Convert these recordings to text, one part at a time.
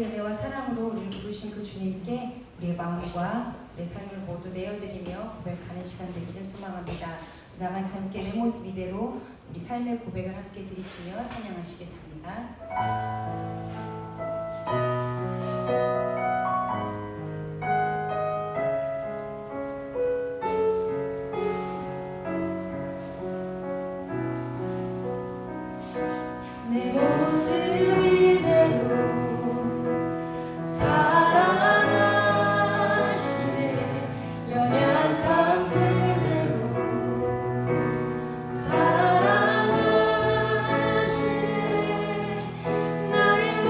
하나님의 은혜와 사랑으로 우리를 부르신 그 주님께 우리의 마음과 우리의 삶을 모두 내어드리며 고백하는 시간 되기를 소망합니다. 나만 참게 내 모습 이대로 우리 삶의 고백을 함께 드리시며 찬양하시겠습니다. 내 모습 이대로 사랑하시네. 연약한 그대로 사랑하시네. 나의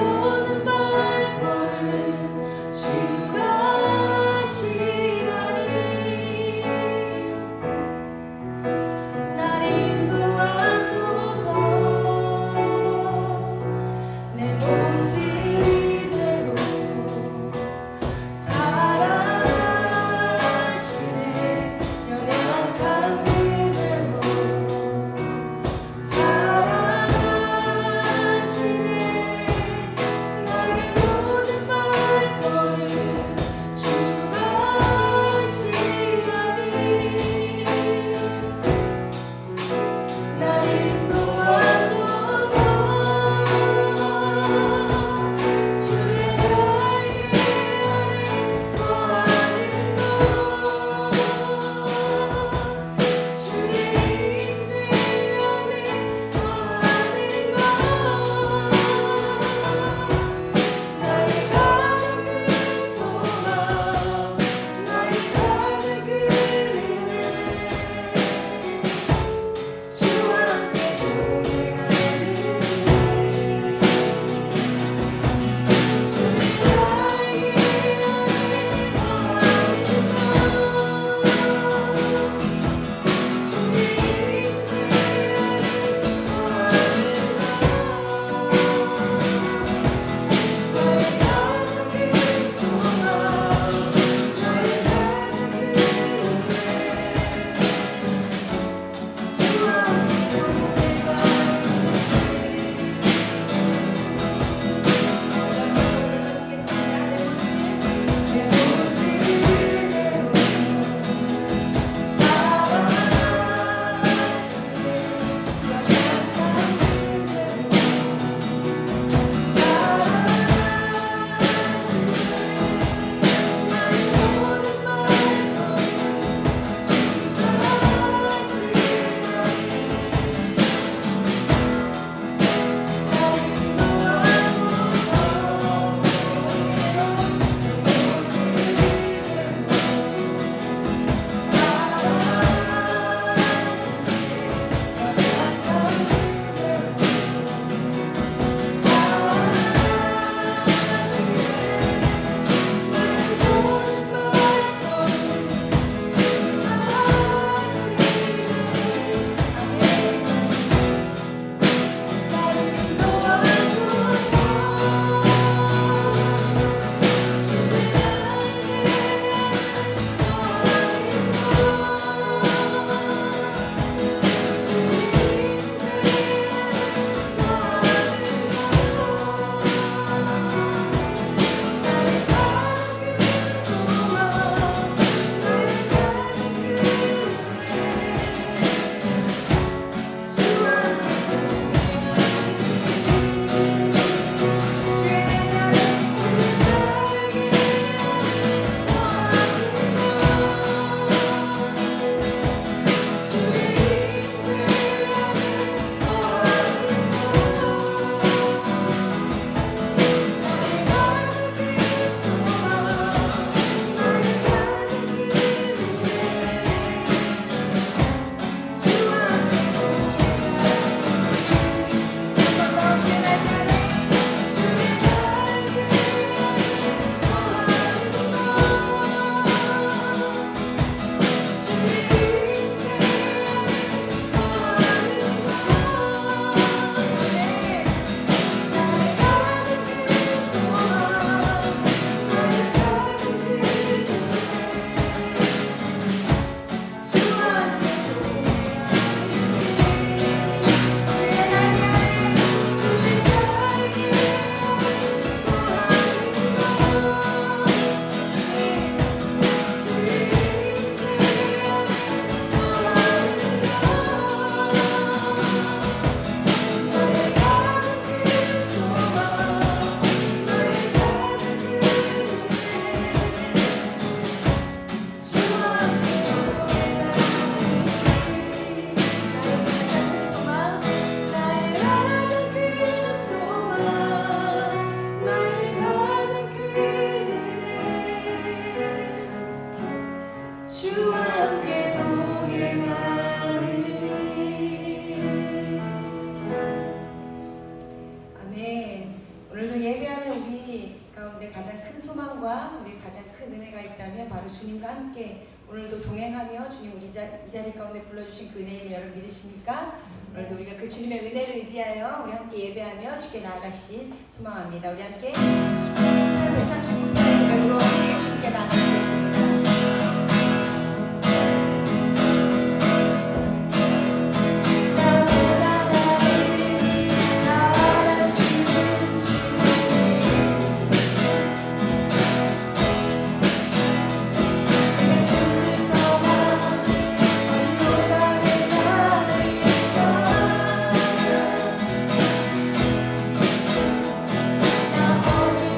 가장 큰 소망과 우리 가장 큰 은혜가 있다면 바로 주님과 함께 오늘도 동행하며 주님 우리 이 자리 가운데 불러주신 그 은혜임을 여러분 믿으십니까? 오늘도 우리가 그 주님의 은혜를 의지하여 우리 함께 예배하며 주께 나아가시길 소망합니다. 우리 함께 신약 139편 고백으로 함께 주님께 나아가겠습니다.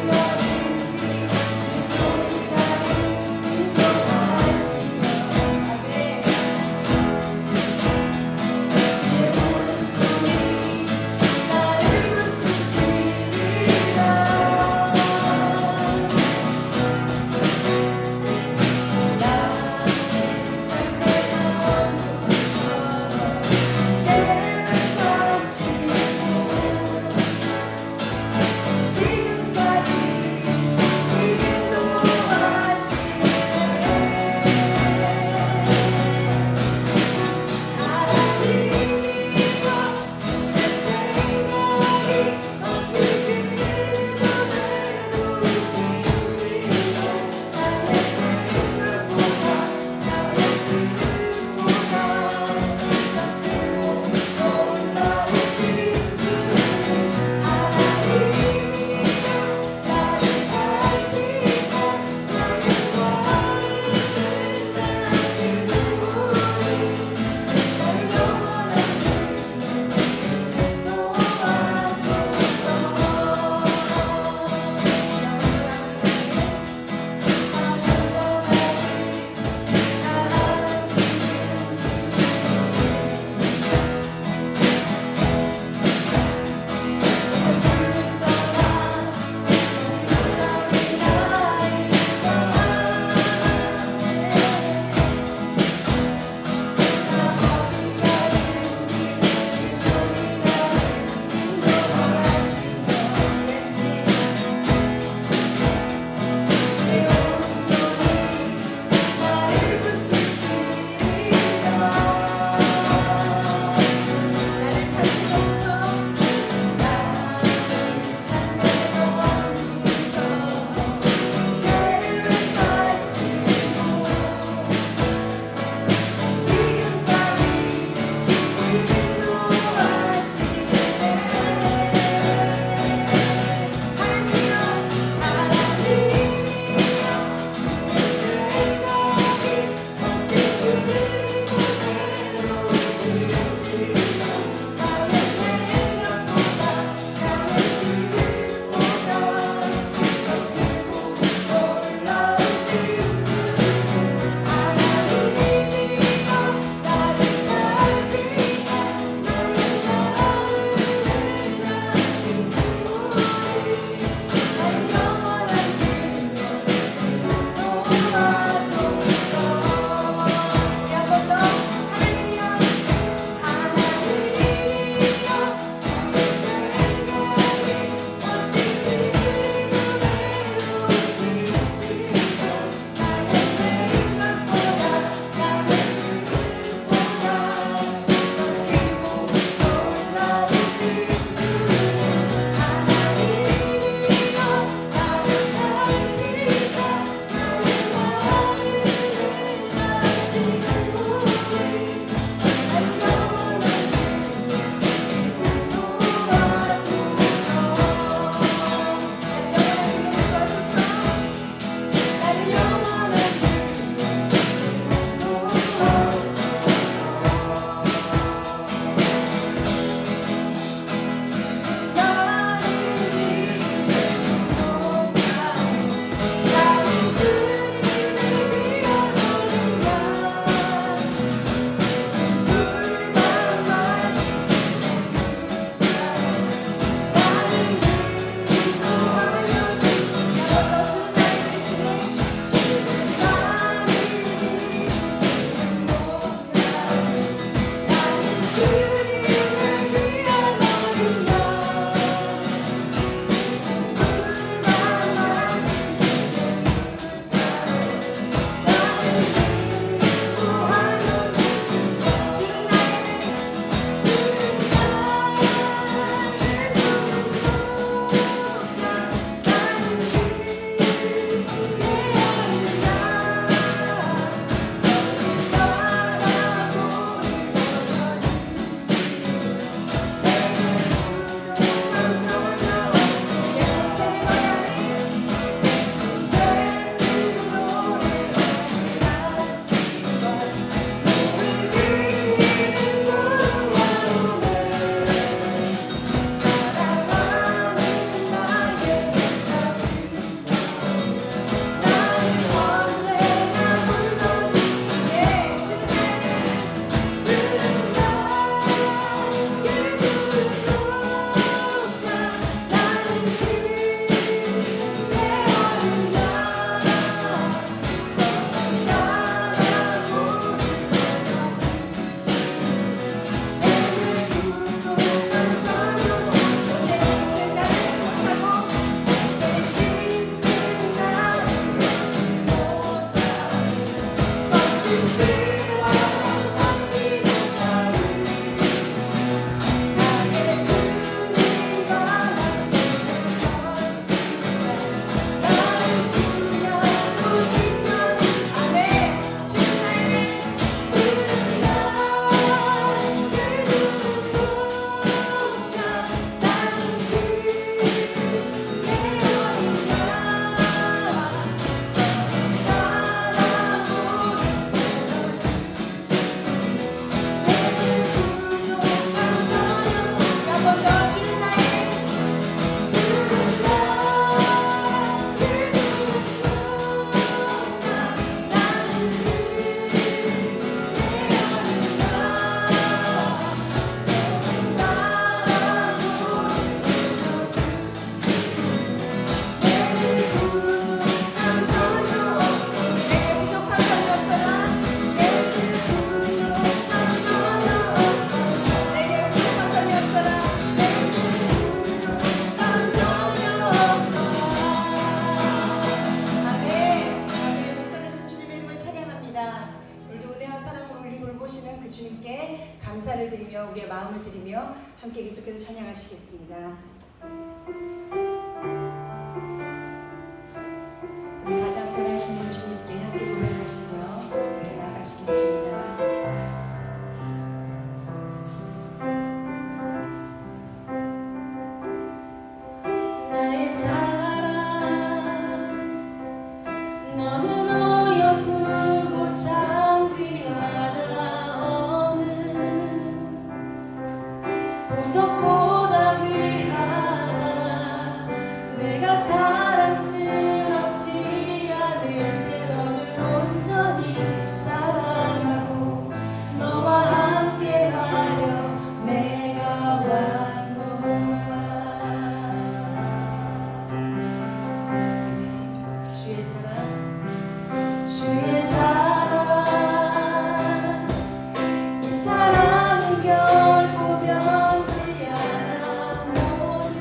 나 드리며 우리의 마음을 드리며 함께 계속해서 찬양하시겠습니다. 우리 가장 잘하시는 주님께 함께 고백하시며 나아가시겠습니다. 나의 사랑 너는 어여쁘고 참 귀하다. 어느 보석보다 귀하다. 내가 사랑스럽지 않을 때 너를 온전히 사랑하고 너와 함께하려 내가 왔노라. 주의 사랑 주의 사랑 이 사랑은 결코 변치 않아. 모든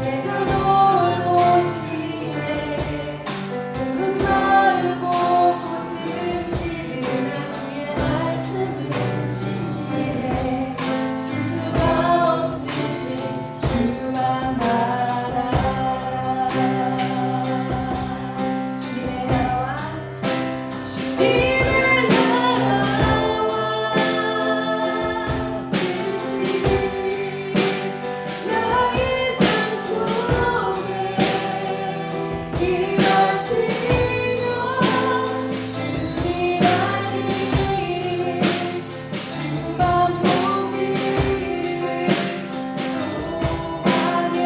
계절 돌보시네. 푸른 마르고 꽃을 시드며 주의 말씀은 신실해. 실수가 없으신 주만 바라. 주님의 나라와 주님의 나라와 뜻이 나의 삶 속에 일하시며 주님 알기를 주만 보기를 소망해.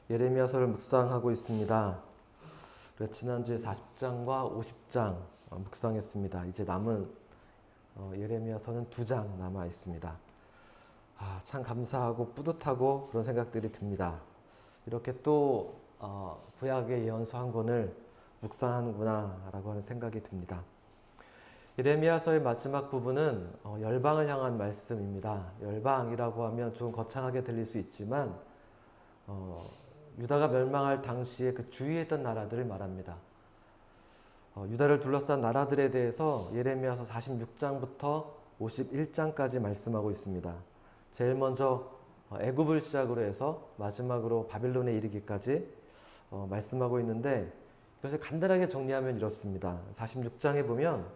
예레미야서를 묵상하고 있습니다. 지난주에 40장과 50장 묵상했습니다. 이제 남은 예레미야서는 2장 남아 있습니다. 참 감사하고 뿌듯하고 그런 생각들이 듭니다. 이렇게 또 구약의 예언서 한 권을 묵상하는구나 라고 하는 생각이 듭니다. 예레미야서의 마지막 부분은 열방을 향한 말씀입니다. 열방이라고 하면 좀 거창하게 들릴 수 있지만 유다가 멸망할 당시에 그 주위에 있던 나라들을 말합니다. 유다를 둘러싼 나라들에 대해서 예레미야서 46장부터 51장까지 말씀하고 있습니다. 제일 먼저 애굽을 시작으로 해서 마지막으로 바벨론에 이르기까지 말씀하고 있는데, 이것을 간단하게 정리하면 이렇습니다. 46장에 보면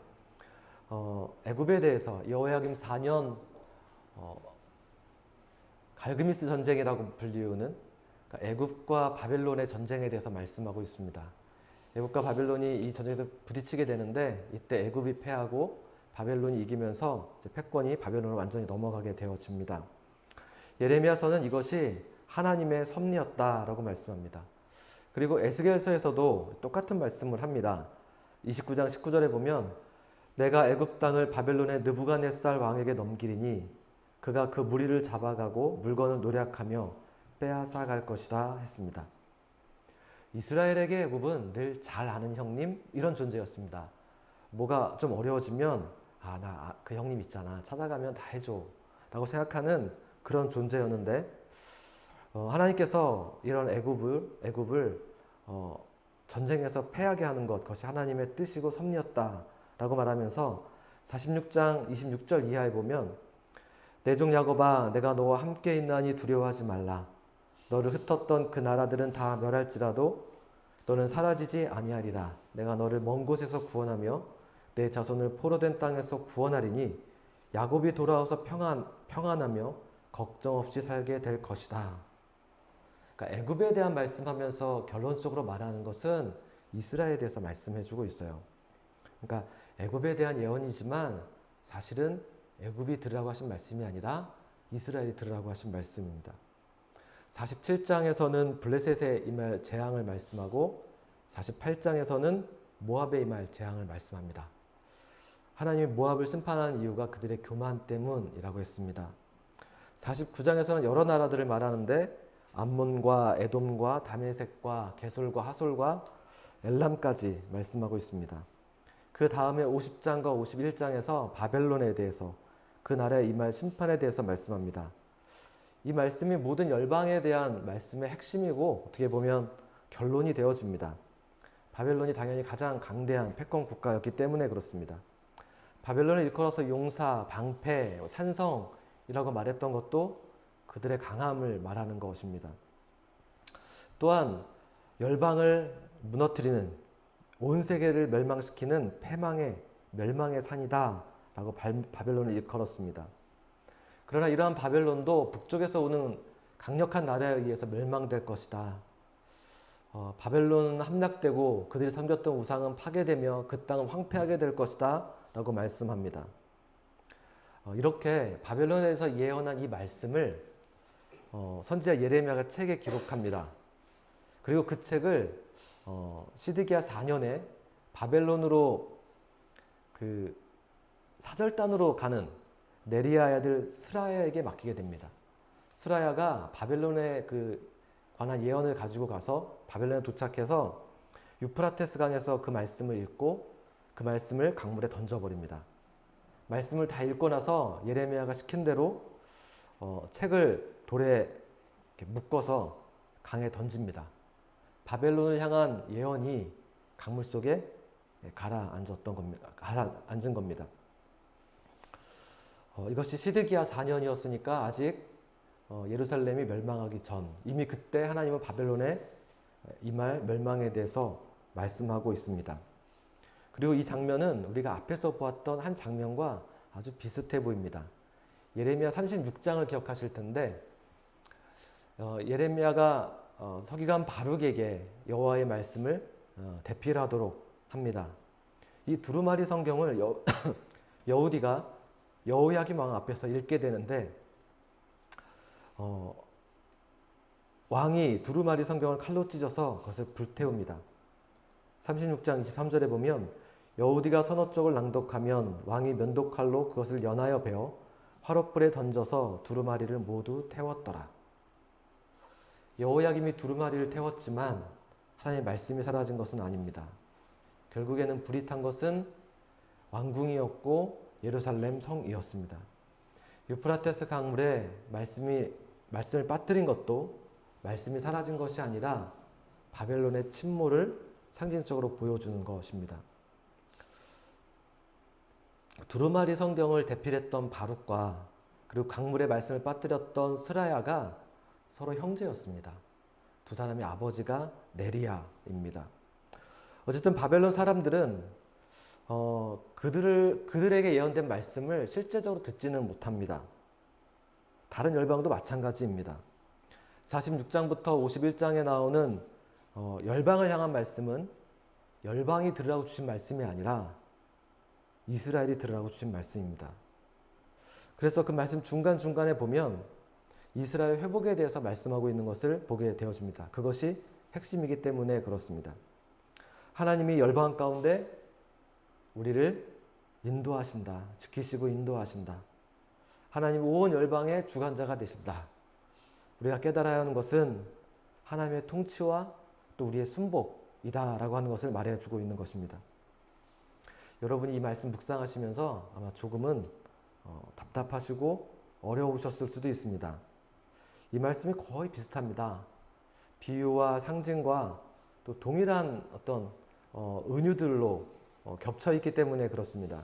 애굽에 대해서 여호야김 4년 갈그미스 전쟁이라고 불리우는 애굽과 바벨론의 전쟁에 대해서 말씀하고 있습니다. 애굽과 바벨론이 이 전쟁에서 부딪히게 되는데, 이때 애굽이 패하고 바벨론이 이기면서 이제 패권이 바벨론으로 완전히 넘어가게 되어집니다. 예레미야서는 이것이 하나님의 섭리였다라고 말씀합니다. 그리고 에스겔서에서도 똑같은 말씀을 합니다. 29장 19절에 보면 내가 애굽 땅을 바벨론의 느부갓네살 왕에게 넘기리니 그가 그 무리를 잡아가고 물건을 노략하며 빼앗아갈 것이다 했습니다. 이스라엘에게 애굽은 늘 잘 아는 형님 이런 존재였습니다. 뭐가 좀 어려워지면 나 그 형님 있잖아, 찾아가면 다 해줘 라고 생각하는 그런 존재였는데, 하나님께서 이런 애굽을 전쟁에서 패하게 하는 것, 그것이 하나님의 뜻이고 섭리였다 라고 말하면서 46장 26절 이하에 보면 내 종 야곱아 내가 너와 함께 있나니 두려워하지 말라. 너를 흩었던 그 나라들은 다 멸할지라도 너는 사라지지 아니하리라. 내가 너를 먼 곳에서 구원하며 내 자손을 포로된 땅에서 구원하리니 야곱이 돌아와서 평안하며 걱정 없이 살게 될 것이다. 그러니까 애굽에 대한 말씀하면서 결론적으로 말하는 것은 이스라엘에 대해서 말씀해주고 있어요. 그러니까 애굽에 대한 예언이지만 사실은 애굽이 들으라고 하신 말씀이 아니라 이스라엘이 들으라고 하신 말씀입니다. 47장에서는 블레셋에 임할 재앙을 말씀하고 48장에서는 모압에 임할 재앙을 말씀합니다. 하나님이 모압을 심판하는 이유가 그들의 교만 때문이라고 했습니다. 49장에서는 여러 나라들을 말하는데 암몬과 에돔과 다메섹과 게솔과 하솔과 엘람까지 말씀하고 있습니다. 그 다음에 50장과 51장에서 바벨론에 대해서 그 나라에 임할 심판에 대해서 말씀합니다. 이 말씀이 모든 열방에 대한 말씀의 핵심이고 어떻게 보면 결론이 되어집니다. 바벨론이 당연히 가장 강대한 패권 국가였기 때문에 그렇습니다. 바벨론을 일컬어서 용사, 방패, 산성이라고 말했던 것도 그들의 강함을 말하는 것입니다. 또한 열방을 무너뜨리는, 온 세계를 멸망시키는 멸망의 산이다 라고 바벨론을 일컬었습니다. 그러나 이러한 바벨론도 북쪽에서 오는 강력한 나라에 의해서 멸망될 것이다. 바벨론은 함락되고 그들이 섬겼던 우상은 파괴되며 그 땅은 황폐하게 될 것이다 라고 말씀합니다. 이렇게 바벨론에 대해서 예언한 이 말씀을 선지자 예레미야가 책에 기록합니다. 그리고 그 책을 시드기야 4년에 바벨론으로 그 사절단으로 가는 네리야의 아들 스라야에게 맡기게 됩니다. 스라야가 바벨론에 관한 예언을 가지고 가서 바벨론에 도착해서 유프라테스 강에서 그 말씀을 읽고 그 말씀을 강물에 던져버립니다. 말씀을 다 읽고 나서 예레미야가 시킨 대로 책을 돌에 이렇게 묶어서 강에 던집니다. 바벨론을 향한 예언이 강물 속에 가라앉은 겁니다. 이것이 시드기야 4년이었으니까 아직 예루살렘이 멸망하기 전, 이미 그때 하나님은 바벨론에 임할 멸망에 대해서 말씀하고 있습니다. 그리고 이 장면은 우리가 앞에서 보았던 한 장면과 아주 비슷해 보입니다. 예레미야 36장을 기억하실 텐데 예레미야가 서기관 바룩에게 여호와의 말씀을 대필하도록 합니다. 이 두루마리 성경을 여우디가 여호야김 왕 앞에서 읽게 되는데 왕이 두루마리 성경을 칼로 찢어서 그것을 불태웁니다. 36장 23절에 보면 여우디가 서너 쪽을 낭독하면 왕이 면도칼로 그것을 연하여 베어 화롯불에 던져서 두루마리를 모두 태웠더라. 여호야김이 두루마리를 태웠지만 하나님의 말씀이 사라진 것은 아닙니다. 결국에는 불이 탄 것은 왕궁이었고 예루살렘 성이었습니다. 유프라테스 강물에 말씀을 빠뜨린 것도 말씀이 사라진 것이 아니라 바벨론의 침몰을 상징적으로 보여주는 것입니다. 두루마리 성경을 대필했던 바룩과 그리고 강물에 말씀을 빠뜨렸던 스라야가 서로 형제였습니다. 두 사람의 아버지가 네리야입니다. 어쨌든 바벨론 사람들은 그들에게 예언된 말씀을 실제적으로 듣지는 못합니다. 다른 열방도 마찬가지입니다. 46장부터 51장에 나오는 열방을 향한 말씀은 열방이 들으라고 주신 말씀이 아니라 이스라엘이 들으라고 주신 말씀입니다. 그래서 그 말씀 중간중간에 보면 이스라엘 회복에 대해서 말씀하고 있는 것을 보게 되어집니다. 그것이 핵심이기 때문에 그렇습니다. 하나님이 열방 가운데 우리를 인도하신다. 지키시고 인도하신다. 하나님 온 열방의 주관자가 되신다. 우리가 깨달아야 하는 것은 하나님의 통치와 또 우리의 순복이다라고 하는 것을 말해주고 있는 것입니다. 여러분이 이 말씀 묵상하시면서 아마 조금은 답답하시고 어려우셨을 수도 있습니다. 이 말씀이 거의 비슷합니다. 비유와 상징과 또 동일한 어떤 은유들로 겹쳐 있기 때문에 그렇습니다.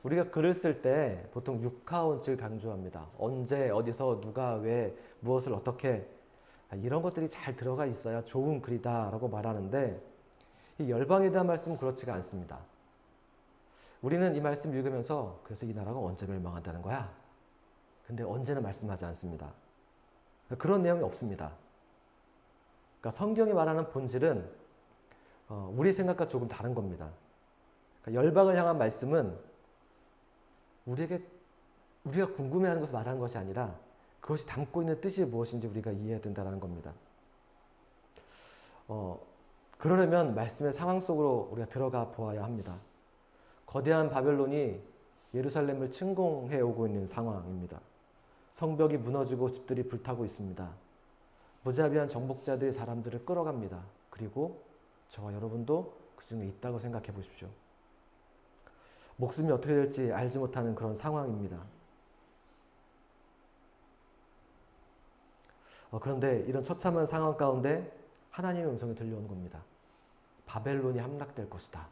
우리가 글을 쓸 때 보통 육하원칙을 강조합니다. 언제, 어디서, 누가, 왜, 무엇을 어떻게 이런 것들이 잘 들어가 있어야 좋은 글이다 라고 말하는데 이 열방에 대한 말씀은 그렇지가 않습니다. 우리는 이 말씀 읽으면서 그래서 이 나라가 언제 멸망한다는 거야? 근데 언제는 말씀하지 않습니다. 그런 내용이 없습니다. 그러니까 성경이 말하는 본질은 우리 생각과 조금 다른 겁니다. 그러니까 열방을 향한 말씀은 우리가 궁금해하는 것을 말하는 것이 아니라 그것이 담고 있는 뜻이 무엇인지 우리가 이해해야 된다는 겁니다. 그러려면 말씀의 상황 속으로 우리가 들어가 보아야 합니다. 거대한 바벨론이 예루살렘을 침공해 오고 있는 상황입니다. 성벽이 무너지고 집들이 불타고 있습니다. 무자비한 정복자들이 사람들을 끌어갑니다. 그리고 저와 여러분도 그 중에 있다고 생각해 보십시오. 목숨이 어떻게 될지 알지 못하는 그런 상황입니다. 그런데 이런 처참한 상황 가운데 하나님의 음성이 들려오는 겁니다. 바벨론이 함락될 것이다.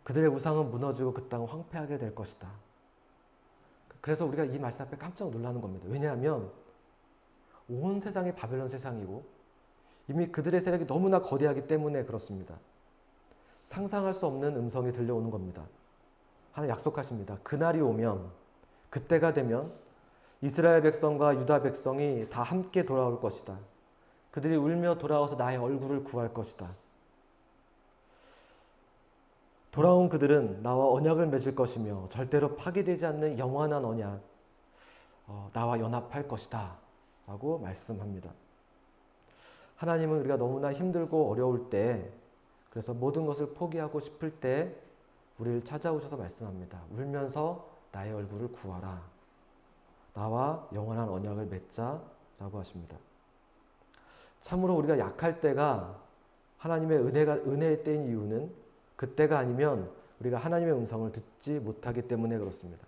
그들의 우상은 무너지고 그 땅은 황폐하게 될 것이다. 그래서 우리가 이 말씀 앞에 깜짝 놀라는 겁니다. 왜냐하면 온 세상이 바벨론 세상이고 이미 그들의 세력이 너무나 거대하기 때문에 그렇습니다. 상상할 수 없는 음성이 들려오는 겁니다. 하나님 약속하십니다. 그날이 오면, 그때가 되면 이스라엘 백성과 유다 백성이 다 함께 돌아올 것이다. 그들이 울며 돌아와서 나의 얼굴을 구할 것이다. 돌아온 그들은 나와 언약을 맺을 것이며 절대로 파괴되지 않는 영원한 언약, 나와 연합할 것이다 라고 말씀합니다. 하나님은 우리가 너무나 힘들고 어려울 때, 그래서 모든 것을 포기하고 싶을 때 우리를 찾아오셔서 말씀합니다. 울면서 나의 얼굴을 구하라. 나와 영원한 언약을 맺자 라고 하십니다. 참으로 우리가 약할 때가 하나님의 은혜의 때인 이유는 그때가 아니면 우리가 하나님의 음성을 듣지 못하기 때문에 그렇습니다.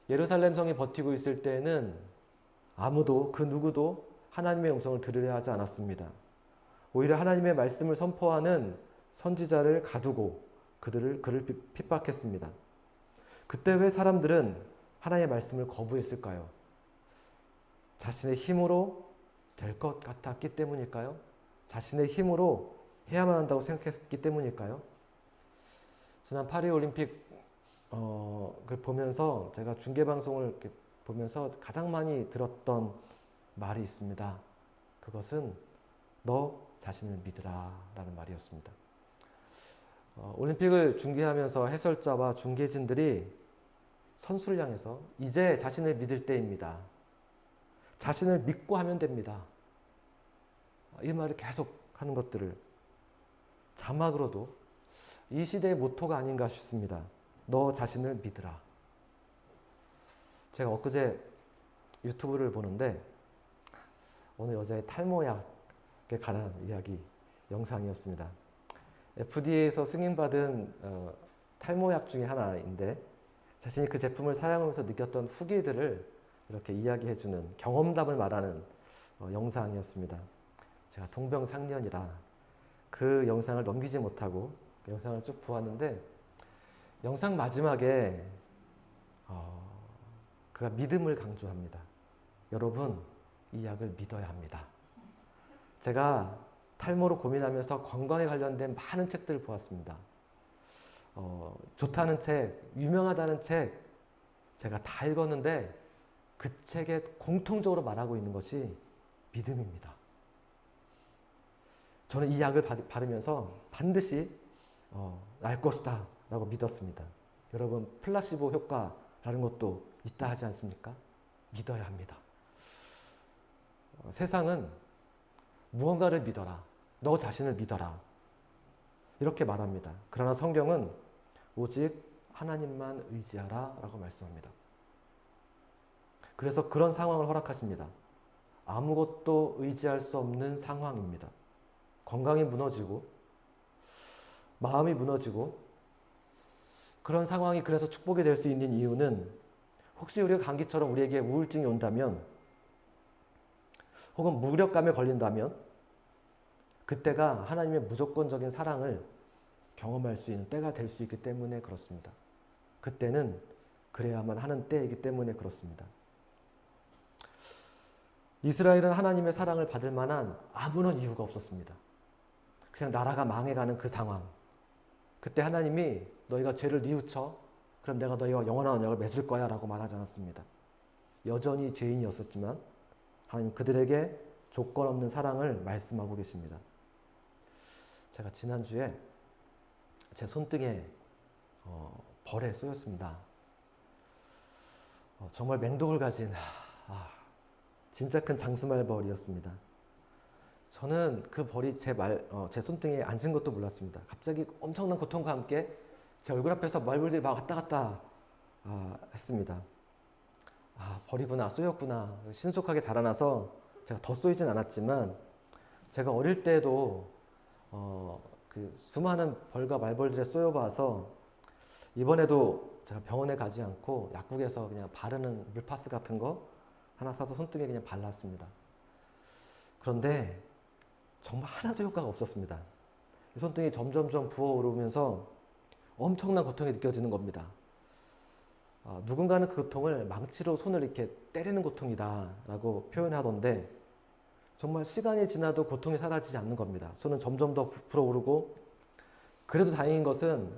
예루살렘 성이 버티고 있을 때에는 아무도 그 누구도 하나님의 음성을 들으려 하지 않았습니다. 오히려 하나님의 말씀을 선포하는 선지자를 가두고 그를 핍박했습니다. 그때 왜 사람들은 하나님의 말씀을 거부했을까요? 자신의 힘으로 될 것 같았기 때문일까요? 자신의 힘으로 해야만 한다고 생각했기 때문일까요? 지난 파리올림픽 보면서 제가 중계방송을 이렇게 보면서 가장 많이 들었던 말이 있습니다. 그것은 너 자신을 믿으라 라는 말이었습니다. 올림픽을 중계하면서 해설자와 중계진들이 선수를 향해서 이제 자신을 믿을 때입니다. 자신을 믿고 하면 됩니다. 이 말을 계속 하는 것들을 자막으로도 이 시대의 모토가 아닌가 싶습니다. 너 자신을 믿으라. 제가 엊그제 유튜브를 보는데 어느 여자의 탈모약에 관한 이야기 영상이었습니다. FDA에서 승인받은 탈모약 중에 하나인데 자신이 그 제품을 사용하면서 느꼈던 후기들을 이렇게 이야기해주는 경험담을 말하는 영상이었습니다. 제가 동병상련이라 그 영상을 넘기지 못하고 그 영상을 쭉 보았는데 영상 마지막에 그가 믿음을 강조합니다. 여러분, 이 약을 믿어야 합니다. 제가 탈모로 고민하면서 건강에 관련된 많은 책들을 보았습니다. 좋다는 책, 유명하다는 책 제가 다 읽었는데 그 책에 공통적으로 말하고 있는 것이 믿음입니다. 저는 이 약을 바르면서 반드시 날 것이다 라고 믿었습니다. 여러분, 플라시보 효과라는 것도 있다 하지 않습니까? 믿어야 합니다. 세상은 무언가를 믿어라. 너 자신을 믿어라. 이렇게 말합니다. 그러나 성경은 오직 하나님만 의지하라 라고 말씀합니다. 그래서 그런 상황을 허락하십니다. 아무것도 의지할 수 없는 상황입니다. 건강이 무너지고 마음이 무너지고 그런 상황이 그래서 축복이 될 수 있는 이유는 혹시 우리가 감기처럼 우리에게 우울증이 온다면 혹은 무력감에 걸린다면 그때가 하나님의 무조건적인 사랑을 경험할 수 있는 때가 될 수 있기 때문에 그렇습니다. 그때는 그래야만 하는 때이기 때문에 그렇습니다. 이스라엘은 하나님의 사랑을 받을 만한 아무런 이유가 없었습니다. 그냥 나라가 망해가는 그 상황. 그때 하나님이 너희가 죄를 뉘우쳐 그럼 내가 너희와 영원한 언약을 맺을 거야 라고 말하지 않았습니다. 여전히 죄인이었었지만 하나님 그들에게 조건 없는 사랑을 말씀하고 계십니다. 제가 지난주에 제 손등에 벌에 쏘였습니다. 정말 맹독을 가진 진짜 큰 장수말벌이었습니다. 저는 그 벌이 제 손등에 앉은 것도 몰랐습니다. 갑자기 엄청난 고통과 함께 제 얼굴 앞에서 말벌들이 막 왔다 갔다 했습니다. 벌이구나, 쏘였구나. 신속하게 달아나서 제가 더 쏘이진 않았지만 제가 어릴 때도 그 수많은 벌과 말벌들에 쏘여봐서 이번에도 제가 병원에 가지 않고 약국에서 그냥 바르는 물파스 같은 거 하나 사서 손등에 그냥 발랐습니다. 그런데 정말 하나도 효과가 없었습니다. 손등이 점점점 부어오르면서 엄청난 고통이 느껴지는 겁니다. 누군가는 그 고통을 망치로 손을 이렇게 때리는 고통이다 라고 표현하던데 정말 시간이 지나도 고통이 사라지지 않는 겁니다. 손은 점점 더 불어오르고 그래도 다행인 것은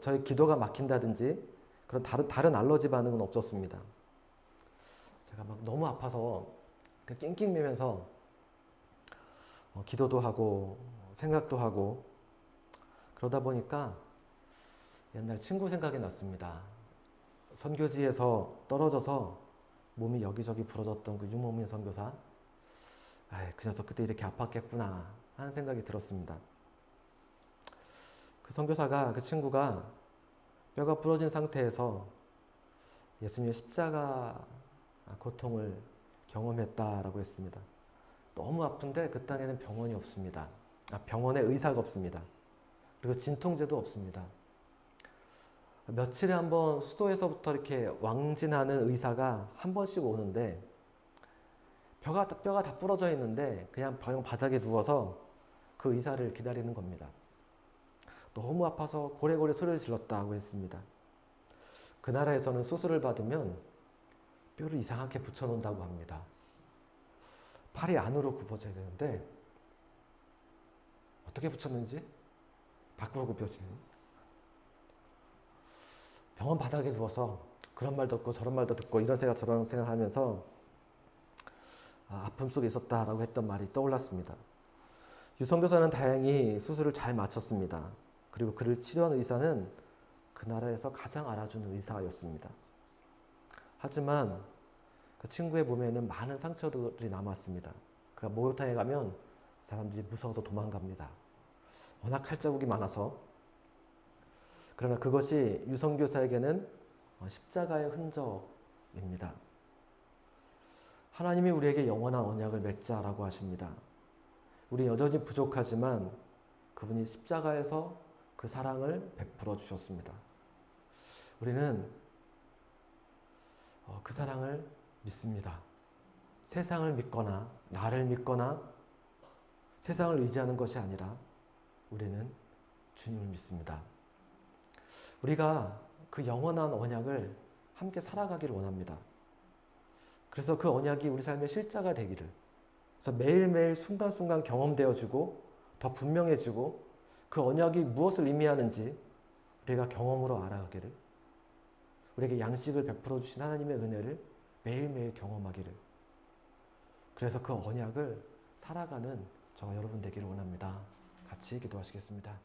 저의 기도가 막힌다든지 그런 다른 알러지 반응은 없었습니다. 제가 막 너무 아파서 낑낑매면서 기도도 하고 생각도 하고 그러다 보니까 옛날 친구 생각이 났습니다. 선교지에서 떨어져서 몸이 여기저기 부러졌던 그 유모민 선교사. 그 녀석 그때 이렇게 아팠겠구나 하는 생각이 들었습니다. 그 선교사가 그 친구가 뼈가 부러진 상태에서 예수님의 십자가 고통을 경험했다라고 했습니다. 너무 아픈데 그 땅에는 병원이 없습니다. 병원에 의사가 없습니다. 그리고 진통제도 없습니다. 며칠에 한 번 수도에서부터 이렇게 왕진하는 의사가 한 번씩 오는데 뼈가 다 부러져 있는데 그냥 병 바닥에 누워서 그 의사를 기다리는 겁니다. 너무 아파서 고래고래 소리를 질렀다고 했습니다. 그 나라에서는 수술을 받으면 뼈를 이상하게 붙여놓는다고 합니다. 팔이 안으로 굽어져야 되는데 어떻게 붙였는지 밖으로 굽혀지는. 병원 바닥에 누워서 그런 말도 듣고 저런 말도 듣고 이런 생각 저런 생각하면서 아픔 속에 있었다라고 했던 말이 떠올랐습니다. 유 선교사는 다행히 수술을 잘 마쳤습니다. 그리고 그를 치료한 의사는 그 나라에서 가장 알아주는 의사였습니다. 하지만 그 친구의 몸에는 많은 상처들이 남았습니다. 그가 목욕탕에 가면 사람들이 무서워서 도망갑니다. 워낙 칼자국이 많아서. 그러나 그것이 유성교사에게는 십자가의 흔적입니다. 하나님이 우리에게 영원한 언약을 맺자라고 하십니다. 우리 여전히 부족하지만 그분이 십자가에서 그 사랑을 베풀어 주셨습니다. 우리는 그 사랑을 믿습니다. 세상을 믿거나 나를 믿거나 세상을 의지하는 것이 아니라 우리는 주님을 믿습니다. 우리가 그 영원한 언약을 함께 살아가기를 원합니다. 그래서 그 언약이 우리 삶의 실자가 되기를, 그래서 매일매일 순간순간 경험되어지고 더 분명해지고 그 언약이 무엇을 의미하는지 우리가 경험으로 알아가기를, 우리에게 양식을 베풀어 주신 하나님의 은혜를 매일매일 경험하기를, 그래서 그 언약을 살아가는 저와 여러분 되기를 원합니다. 같이 기도하시겠습니다.